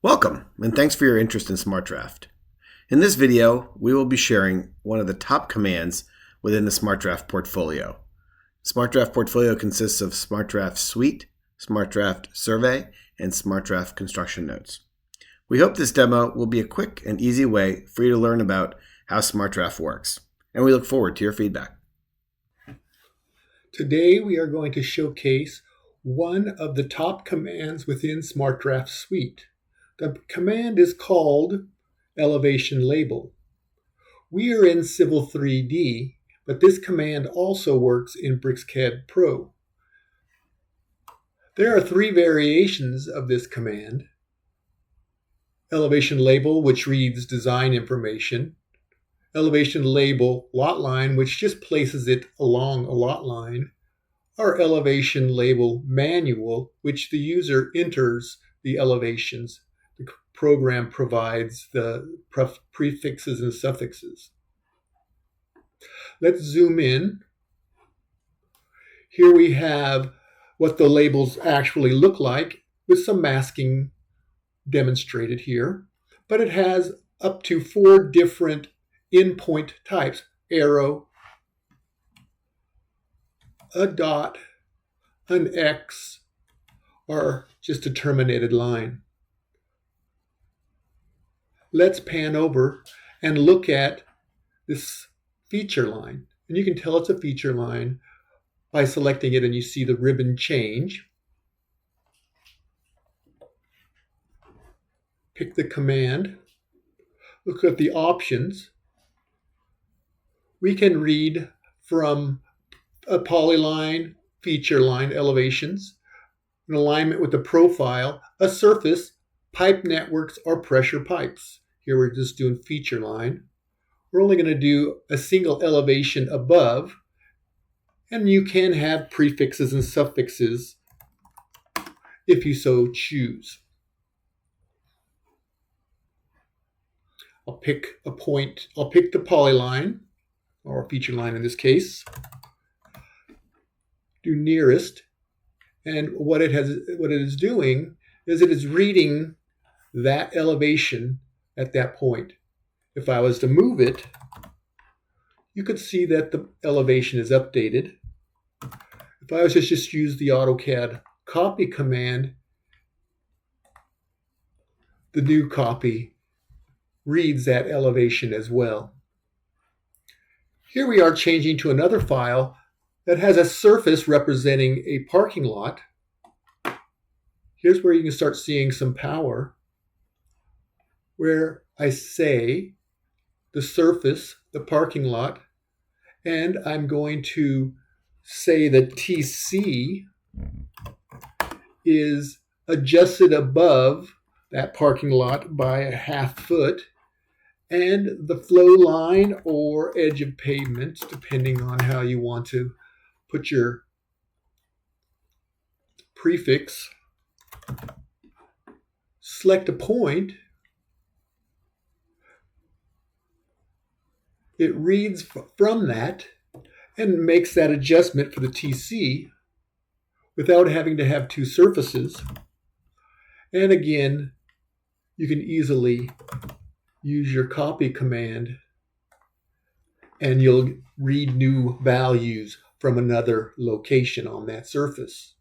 Welcome, and thanks for your interest in SmartDraft. In this video, we will be sharing one of the top commands within the SmartDraft portfolio. SmartDraft portfolio consists of SmartDraft Suite, SmartDraft Survey, and SmartDraft Construction Notes. We hope this demo will be a quick and easy way for you to learn about how SmartDraft works, and we look forward to your feedback. Today we are going to showcase one of the top commands within SmartDraft Suite. The command is called elevation label. We are in Civil 3D, but this command also works in BricsCAD Pro. There are three variations of this command. Elevation label, which reads design information. Elevation label lot line, which just places it along a lot line. Or elevation label manual, which the user enters the elevations. The program provides the prefixes and suffixes. Let's zoom in. Here we have what the labels actually look like with some masking demonstrated here. But it has up to 4 different endpoint types: arrow, a dot, an X, or just a terminated line. Let's pan over and look at this feature line. And you can tell it's a feature line by selecting it, and you see the ribbon change. Pick the command. Look at the options. We can read from a polyline, feature line, elevations, an alignment with the profile, a surface, pipe networks, or pressure pipes. Here we're just doing feature line. We're only going to do a single elevation above, and you can have prefixes and suffixes if you so choose. I'll pick a point. I'll pick the polyline, or feature line in this case. Do nearest, and what it is doing is it is reading that elevation at that point. If I was to move it, you could see that the elevation is updated. If I was to just use the AutoCAD copy command, the new copy reads that elevation as well. Here we are changing to another file that has a surface representing a parking lot. Here's where you can start seeing some power, where I say the surface, the parking lot, and I'm going to say that TC is adjusted above that parking lot by a ½ foot, and the flow line or edge of pavement, depending on how you want to put your prefix. Select a point. It reads from that and makes that adjustment for the TC without having to have 2 surfaces. And again, you can easily use your copy command and you'll read new values from another location on that surface.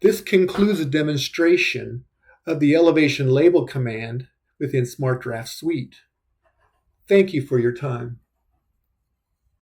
This concludes a demonstration of the elevation label command within SmartDraft Suite. Thank you for your time.